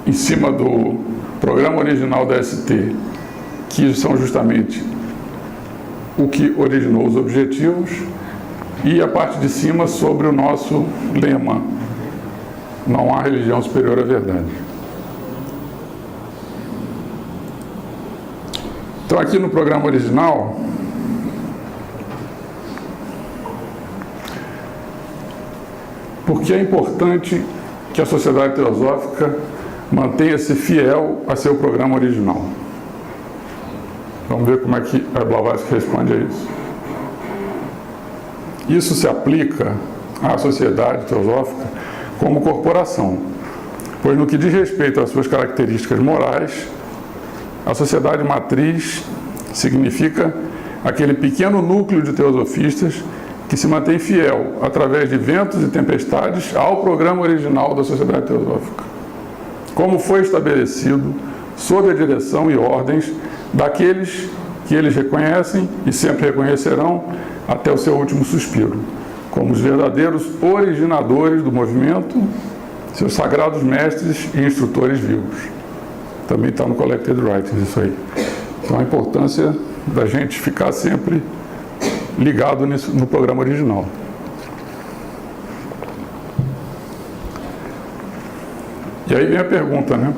em cima do programa original da ST, que são justamente o que originou os objetivos, e a parte de cima sobre o nosso lema: não há religião superior à verdade. Então, aqui no programa original, porque é importante que a Sociedade Teosófica mantenha-se fiel a seu programa original. Vamos ver como é que a Blavatsky responde a isso. Isso se aplica à Sociedade Teosófica como corporação, pois no que diz respeito às suas características morais, a sociedade matriz significa aquele pequeno núcleo de teosofistas que se mantém fiel, através de ventos e tempestades, ao programa original da Sociedade Teosófica, como foi estabelecido sob a direção e ordens daqueles que eles reconhecem e sempre reconhecerão até o seu último suspiro, como os verdadeiros originadores do movimento, seus sagrados mestres e instrutores vivos. Também está no Collected Writings isso aí. Então a importância da gente ficar sempre ligado no programa original. E aí vem a pergunta, né?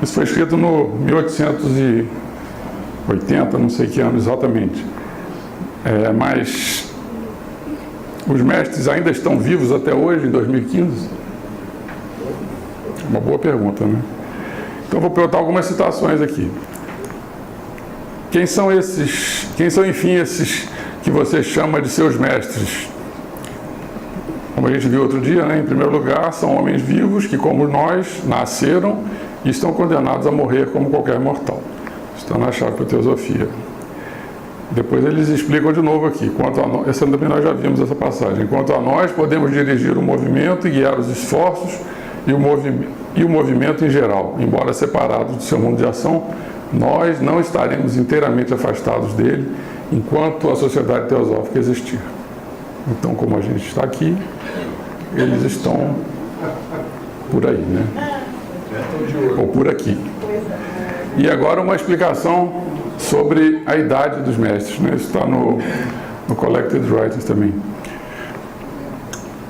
Isso foi escrito no 1880, não sei que ano exatamente. Mas os mestres ainda estão vivos até hoje, em 2015? Uma boa pergunta, né? Então vou perguntar algumas citações aqui. Quem são, enfim, esses que você chama de seus mestres? Como a gente viu outro dia, né? Em primeiro lugar, são homens vivos que, como nós, nasceram e estão condenados a morrer como qualquer mortal. Está na chave para a teosofia. Depois eles explicam de novo aqui. Essa também nós já vimos essa passagem. Quanto a nós, podemos dirigir o movimento e guiar os esforços e o movimento em geral. Embora separados do seu mundo de ação, nós não estaremos inteiramente afastados dele enquanto a Sociedade Teosófica existir. Então, como a gente está aqui, eles estão por aí, né? Ou por aqui. E agora uma explicação sobre a idade dos mestres, né? Isso está no Collected Writings também.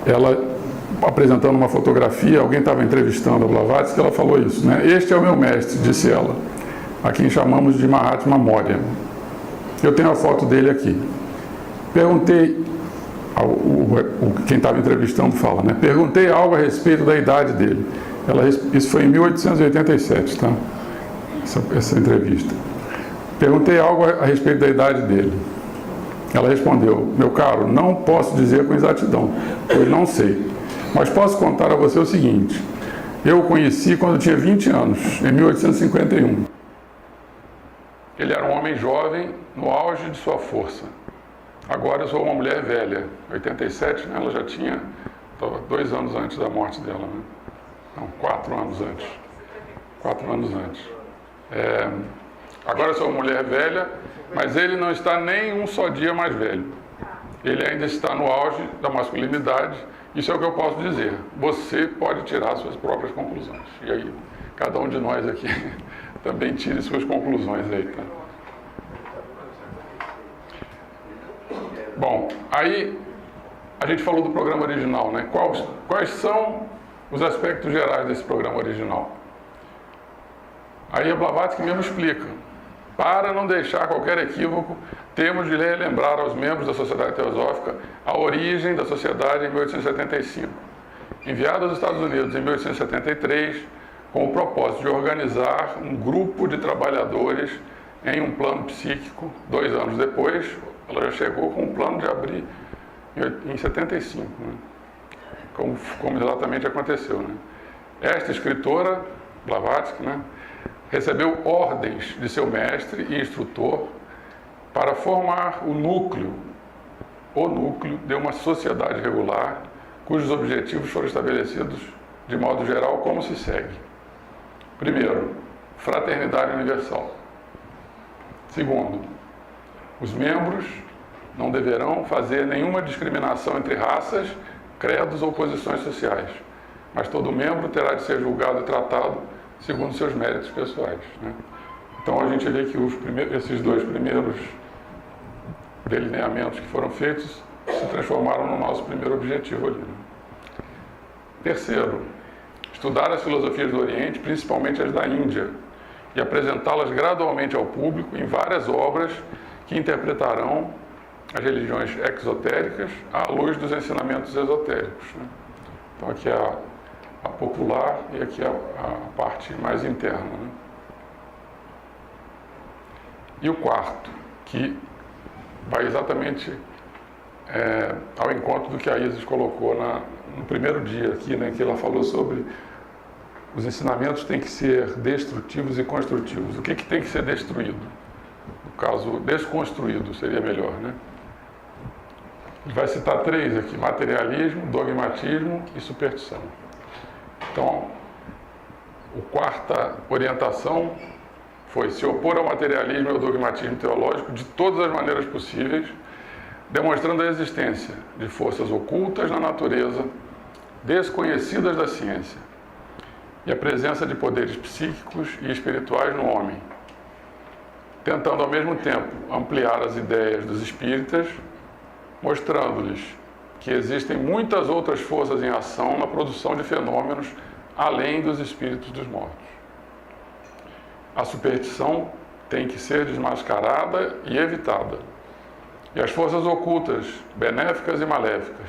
Ela, apresentando uma fotografia, alguém estava entrevistando a Blavatsky, ela falou isso, né? Este é o meu mestre, disse ela, a quem chamamos de Mahatma Maurya. Eu tenho a foto dele aqui. Perguntei, quem estava entrevistando fala, né? Perguntei algo a respeito da idade dele. Isso foi em 1887, tá? Essa entrevista. Perguntei algo a respeito da idade dele. Ela respondeu: meu caro, não posso dizer com exatidão, pois não sei. Mas posso contar a você o seguinte: eu o conheci quando tinha 20 anos, em 1851. Ele era um homem jovem, no auge de sua força. Agora eu sou uma mulher velha, 87, né? Ela já tinha, estava 2 anos antes da morte dela, né? Não, 4 anos antes. 4 anos antes. Agora eu sou uma mulher velha, mas ele não está nem um só dia mais velho. Ele ainda está no auge da masculinidade. Isso é o que eu posso dizer. Você pode tirar suas próprias conclusões. E aí, cada um de nós aqui também tire suas conclusões aí, tá? Bom, aí a gente falou do programa original, né? Quais são os aspectos gerais desse programa original? Aí a Blavatsky mesmo explica. Para não deixar qualquer equívoco, temos de lembrar aos membros da Sociedade Teosófica a origem da sociedade em 1875. Enviada aos Estados Unidos em 1873, com o propósito de organizar um grupo de trabalhadores em um plano psíquico. 2 anos depois, ela já chegou com o plano de abrir em 75, né? Como exatamente aconteceu, né? Esta escritora, Blavatsky, né, recebeu ordens de seu mestre e instrutor para formar o núcleo de uma sociedade regular, cujos objetivos foram estabelecidos de modo geral como se segue. Primeiro, fraternidade universal. Segundo, os membros não deverão fazer nenhuma discriminação entre raças, credos ou posições sociais, mas todo membro terá de ser julgado e tratado segundo seus méritos pessoais, né? Então a gente vê que esses dois primeiros delineamentos que foram feitos se transformaram no nosso primeiro objetivo ali, né? Terceiro, estudar as filosofias do Oriente, principalmente as da Índia, e apresentá-las gradualmente ao público em várias obras que interpretarão as religiões exotéricas à luz dos ensinamentos esotéricos, né? Então aqui é a popular e aqui é a parte mais interna, né? E o quarto, que vai exatamente ao encontro do que a Isis colocou no primeiro dia aqui, né, que ela falou sobre os ensinamentos têm que ser destrutivos e construtivos. O que tem que ser destruído? No caso, desconstruído seria melhor, né? Ele vai citar 3 aqui: materialismo, dogmatismo e superstição. Então, a quarta orientação foi se opor ao materialismo e ao dogmatismo teológico de todas as maneiras possíveis, demonstrando a existência de forças ocultas na natureza, desconhecidas da ciência, e a presença de poderes psíquicos e espirituais no homem, tentando ao mesmo tempo ampliar as ideias dos espíritas, mostrando-lhes que existem muitas outras forças em ação na produção de fenômenos além dos espíritos dos mortos. A superstição tem que ser desmascarada e evitada. E as forças ocultas, benéficas e maléficas,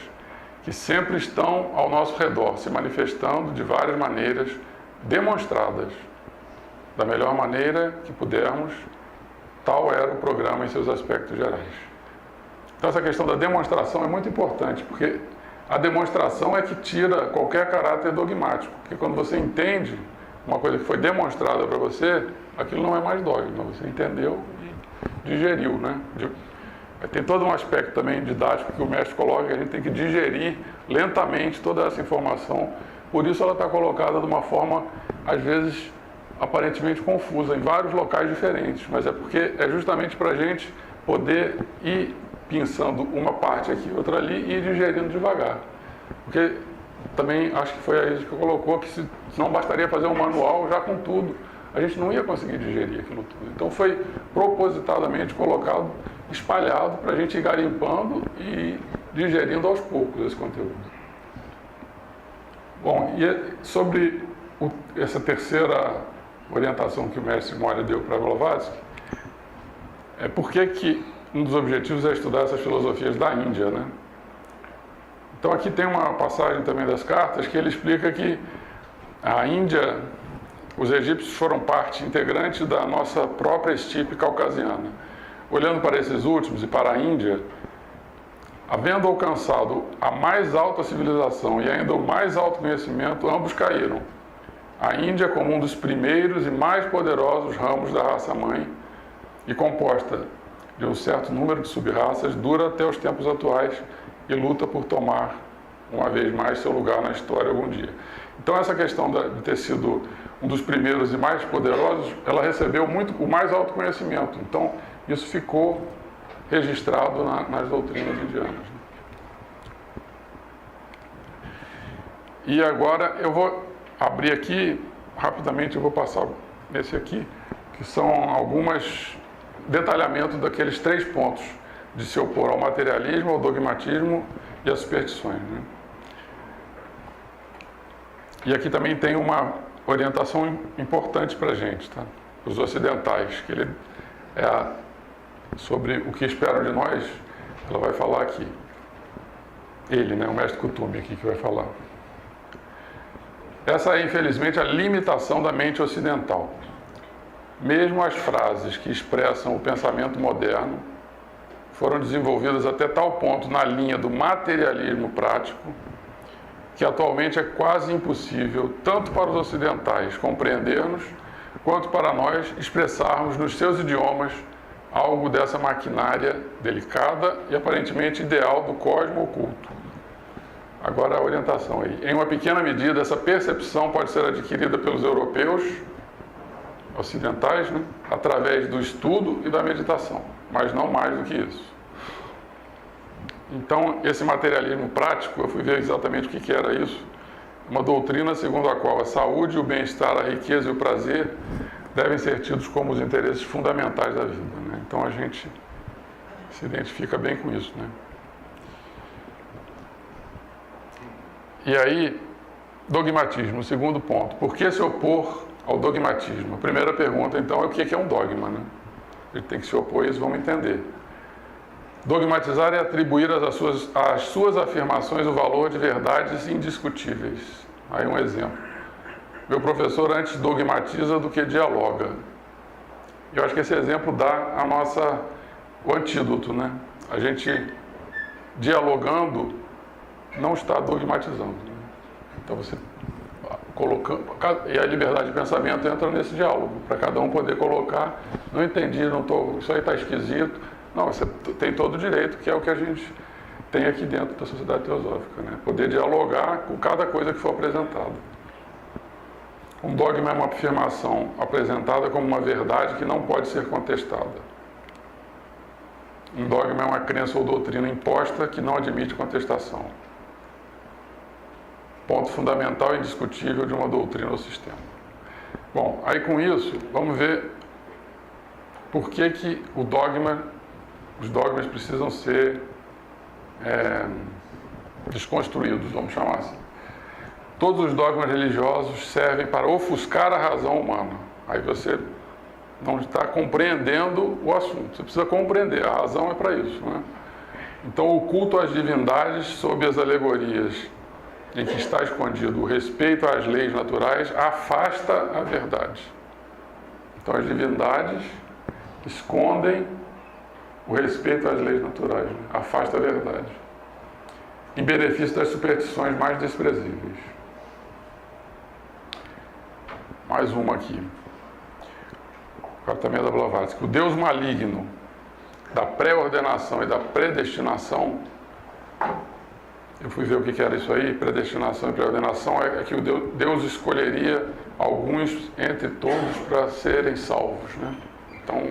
que sempre estão ao nosso redor, se manifestando de várias maneiras demonstradas, da melhor maneira que pudermos, tal era o programa em seus aspectos gerais. Então essa questão da demonstração é muito importante, porque a demonstração é que tira qualquer caráter dogmático, porque quando você entende uma coisa que foi demonstrada para você, aquilo não é mais dogma, você entendeu e digeriu, né? Tem todo um aspecto também didático que o mestre coloca, que a gente tem que digerir lentamente toda essa informação, por isso ela está colocada de uma forma, às vezes, aparentemente confusa, em vários locais diferentes, mas é porque é justamente para a gente poder ir pensando uma parte aqui, outra ali, e ir digerindo devagar. Porque também acho que foi a Isis que colocou que se não bastaria fazer um manual já com tudo, a gente não ia conseguir digerir aquilo tudo. Então foi propositadamente colocado, espalhado, para a gente ir garimpando e ir digerindo aos poucos esse conteúdo. Bom, e sobre essa terceira orientação que o mestre Moria deu para Blavatsky, é por que um dos objetivos é estudar essas filosofias da Índia, né? Então aqui tem uma passagem também das cartas que ele explica que a Índia, os egípcios foram parte integrante da nossa própria estirpe caucasiana. Olhando para esses últimos e para a Índia, havendo alcançado a mais alta civilização e ainda o mais alto conhecimento, ambos caíram. A Índia como um dos primeiros e mais poderosos ramos da raça-mãe e composta de um certo número de sub-raças, dura até os tempos atuais e luta por tomar, uma vez mais, seu lugar na história algum dia. Então essa questão de ter sido um dos primeiros e mais poderosos, ela recebeu o mais alto conhecimento. Então isso ficou registrado nas doutrinas indianas. E agora eu vou abrir aqui, rapidamente eu vou passar nesse aqui, que são algumas detalhamentos daqueles 3 pontos de se opor ao materialismo, ao dogmatismo e às superstições, né? E aqui também tem uma orientação importante para a gente, tá? Os ocidentais, que ele sobre o que esperam de nós, ela vai falar aqui. Ele, né, o mestre Kuthumi aqui que vai falar. Essa é, infelizmente, a limitação da mente ocidental. Mesmo as frases que expressam o pensamento moderno foram desenvolvidas até tal ponto na linha do materialismo prático que atualmente é quase impossível, tanto para os ocidentais compreendermos, quanto para nós expressarmos nos seus idiomas algo dessa maquinária delicada e aparentemente ideal do cosmo oculto. Agora a orientação aí. Em uma pequena medida, essa percepção pode ser adquirida pelos europeus ocidentais, né, através do estudo e da meditação, mas não mais do que isso. Então, esse materialismo prático, eu fui ver exatamente o que era isso. uma doutrina segundo a qual a saúde, o bem-estar, a riqueza e o prazer devem ser tidos como os interesses fundamentais da vida, né? Então a gente se identifica bem com isso, né? E aí, dogmatismo, o segundo ponto. Por que se opor ao dogmatismo? A primeira pergunta, então, é o que é um dogma, né? A gente tem que se opor a isso, vamos entender. Dogmatizar é atribuir às suas afirmações o valor de verdades indiscutíveis. Aí um exemplo. Meu professor antes dogmatiza do que dialoga. Eu acho que esse exemplo dá o antídoto, né? A gente dialogando não está dogmatizando, né? Então você colocando, e a liberdade de pensamento entra nesse diálogo, para cada um poder colocar, não entendi, isso aí está esquisito. Não, você tem todo o direito, que é o que a gente tem aqui dentro da sociedade teosófica, né? Poder dialogar com cada coisa que for apresentada. Um dogma é uma afirmação apresentada como uma verdade que não pode ser contestada. Um dogma é uma crença ou doutrina imposta que não admite contestação. Ponto fundamental e indiscutível de uma doutrina ou sistema. Bom, aí com isso, vamos ver por que os dogmas precisam ser desconstruídos, vamos chamar assim. Todos os dogmas religiosos servem para ofuscar a razão humana. Aí você não está compreendendo o assunto. Você precisa compreender, a razão é para isso, né? Então, o culto às divindades, sob as alegorias em que está escondido o respeito às leis naturais, afasta a verdade. Então, as divindades escondem o respeito às leis naturais, né? Afasta a verdade, em benefício das superstições mais desprezíveis. Mais uma aqui. Agora também é da Blavatsky. O Deus maligno da pré-ordenação e da predestinação. Eu fui ver o que era isso aí. Predestinação e pré-ordenação é que Deus escolheria alguns entre todos para serem salvos, né? Então,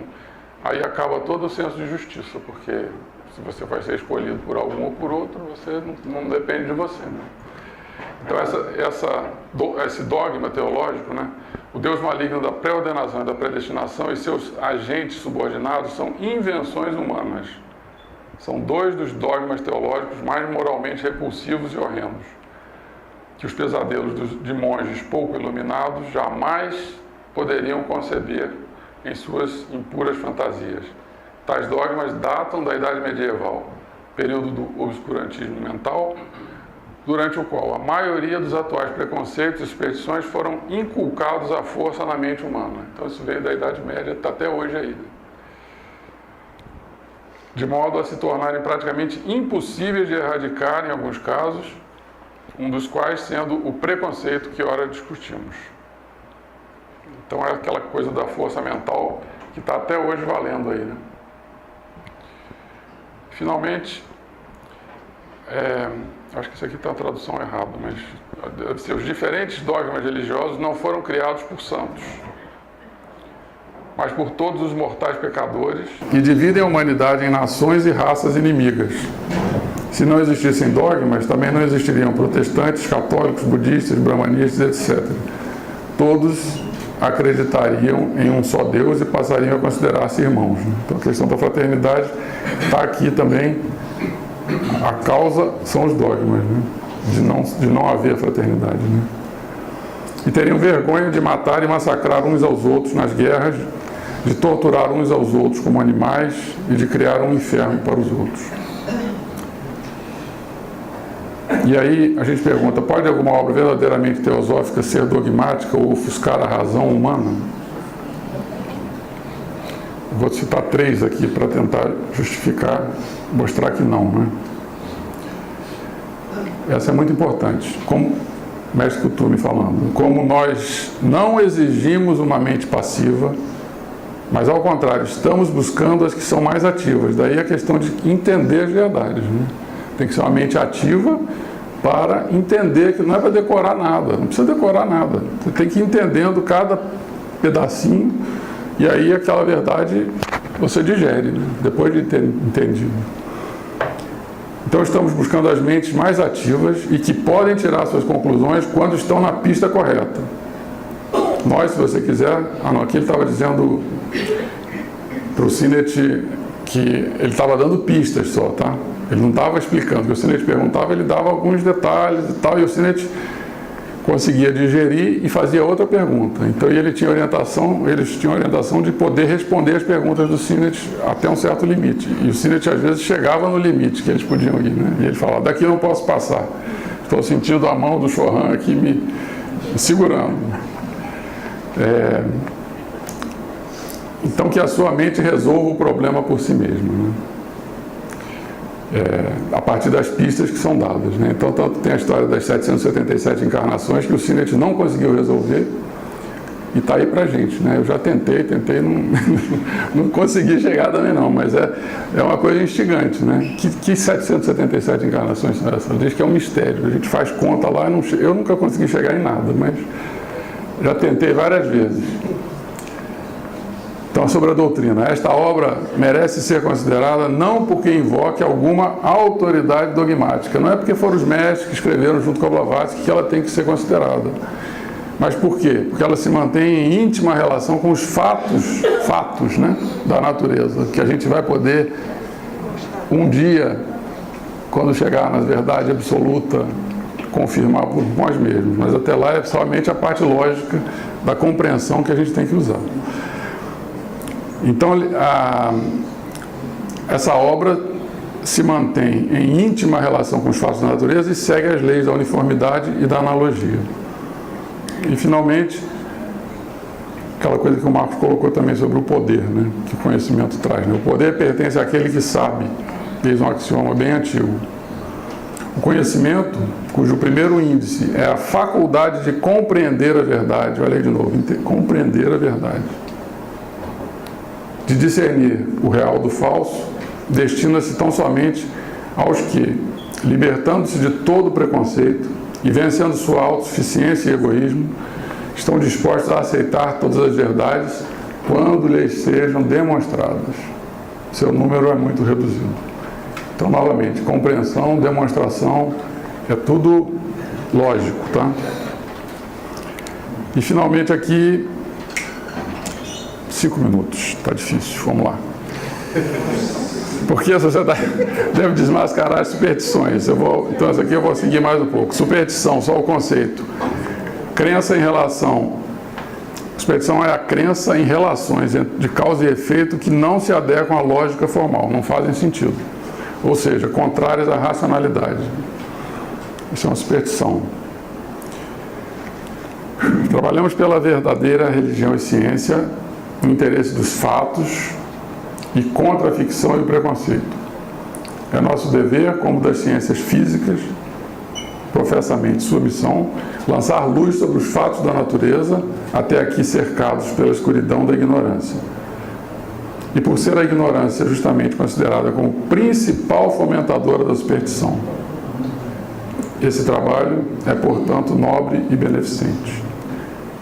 aí acaba todo o senso de justiça, porque se você vai ser escolhido por algum ou por outro, você não depende de você, né? Então, esse dogma teológico, né? O Deus maligno da pré-ordenação e da predestinação e seus agentes subordinados são invenções humanas. São dois dos dogmas teológicos mais moralmente repulsivos e horrendos, que os pesadelos de monges pouco iluminados jamais poderiam conceber em suas impuras fantasias. Tais dogmas datam da Idade Medieval, período do obscurantismo mental, durante o qual a maioria dos atuais preconceitos e superstições foram inculcados à força na mente humana. Então isso veio da Idade Média, está até hoje aí. De modo a se tornarem praticamente impossíveis de erradicar em alguns casos, um dos quais sendo o preconceito que ora discutimos. Então é aquela coisa da força mental que está até hoje valendo aí, né? Finalmente, acho que isso aqui está a tradução errada, mas deve ser, os diferentes dogmas religiosos não foram criados por santos, mas por todos os mortais pecadores que dividem a humanidade em nações e raças inimigas. Se não existissem dogmas, também não existiriam protestantes, católicos, budistas, brahmanistas, etc. Todos acreditariam em um só Deus e passariam a considerar-se irmãos. Então a questão da fraternidade está aqui também. A causa são os dogmas, né? de não haver fraternidade, né? E teriam vergonha de matar e massacrar uns aos outros nas guerras, de torturar uns aos outros como animais e de criar um inferno para os outros. E aí a gente pergunta, pode alguma obra verdadeiramente teosófica ser dogmática ou ofuscar a razão humana? Vou citar 3 aqui para tentar justificar, mostrar que não, né? Essa é muito importante. Como Mestre Kuthumi falando, como nós não exigimos uma mente passiva, mas ao contrário, estamos buscando as que são mais ativas. Daí a questão de entender as verdades, né? Tem que ser uma mente ativa para entender que não é para decorar nada, não precisa decorar nada. Você tem que ir entendendo cada pedacinho e aí aquela verdade você digere, né? Depois de ter entendido. Então estamos buscando as mentes mais ativas e que podem tirar suas conclusões quando estão na pista correta. Nós, se você quiser... aqui ele estava dizendo para o Sinet que ele estava dando pistas só, tá? Ele não estava explicando. O que o Sinet perguntava, ele dava alguns detalhes e tal, e o Sinet conseguia digerir e fazia outra pergunta. Então eles tinham orientação de poder responder as perguntas do Sinet até um certo limite. E o Sinet às vezes chegava no limite que eles podiam ir, né? E ele falava: daqui eu não posso passar. Estou sentindo a mão do Chöhan aqui me segurando. Então que a sua mente resolva o problema por si mesma, né? A partir das pistas que são dadas, né? Então, tanto tem a história das 777 encarnações que o Sinet não conseguiu resolver e está aí pra gente, né? Eu já tentei, não consegui chegar também não, mas é uma coisa instigante, né? Que 777 encarnações são essas? Diz que é um mistério, a gente faz conta lá, eu nunca consegui chegar em nada, mas já tentei várias vezes. Então, sobre a doutrina, esta obra merece ser considerada não porque invoque alguma autoridade dogmática, não é porque foram os mestres que escreveram junto com a Blavatsky que ela tem que ser considerada. Mas por quê? Porque ela se mantém em íntima relação com os fatos, né, da natureza, que a gente vai poder, um dia, quando chegar na verdade absoluta, confirmar por nós mesmos. Mas até lá é somente a parte lógica da compreensão que a gente tem que usar. Então, essa obra se mantém em íntima relação com os fatos da natureza e segue as leis da uniformidade e da analogia. E, finalmente, aquela coisa que o Marcos colocou também sobre o poder, né, que o conhecimento traz, né? O poder pertence àquele que sabe, eis um axioma bem antigo. O conhecimento, cujo primeiro índice é a faculdade de compreender a verdade, olha aí de novo, compreender a verdade, de discernir o real do falso, destina-se tão somente aos que, libertando-se de todo preconceito e vencendo sua autossuficiência e egoísmo, estão dispostos a aceitar todas as verdades quando lhes sejam demonstradas. Seu número é muito reduzido. Então, novamente, compreensão, demonstração, é tudo lógico, tá? E, finalmente, aqui, 5 minutos, está difícil, vamos lá. Porque a sociedade deve desmascarar as superstições. Então, essa aqui eu vou seguir mais um pouco. Superstição, só o conceito. Crença em relação. Superstição é a crença em relações de causa e efeito que não se adequam à lógica formal, não fazem sentido. Ou seja, contrárias à racionalidade. Isso é uma superstição. Trabalhamos pela verdadeira religião e ciência, no interesse dos fatos e contra a ficção e o preconceito. É nosso dever, como das ciências físicas, professamente sua missão, lançar luz sobre os fatos da natureza, até aqui cercados pela escuridão da ignorância. E por ser a ignorância justamente considerada como principal fomentadora da superstição, esse trabalho é, portanto, nobre e beneficente.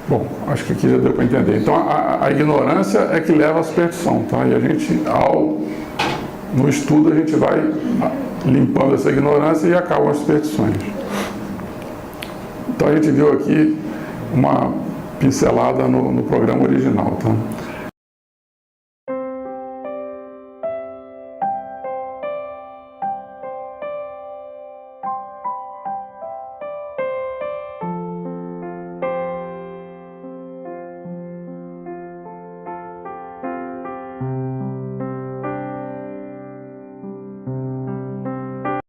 Bom, acho que aqui já deu para entender. Então, a ignorância é que leva à superstição, tá? E a gente, no estudo, a gente vai limpando essa ignorância e acabam as superstições. Então, a gente viu aqui uma pincelada no programa original, tá?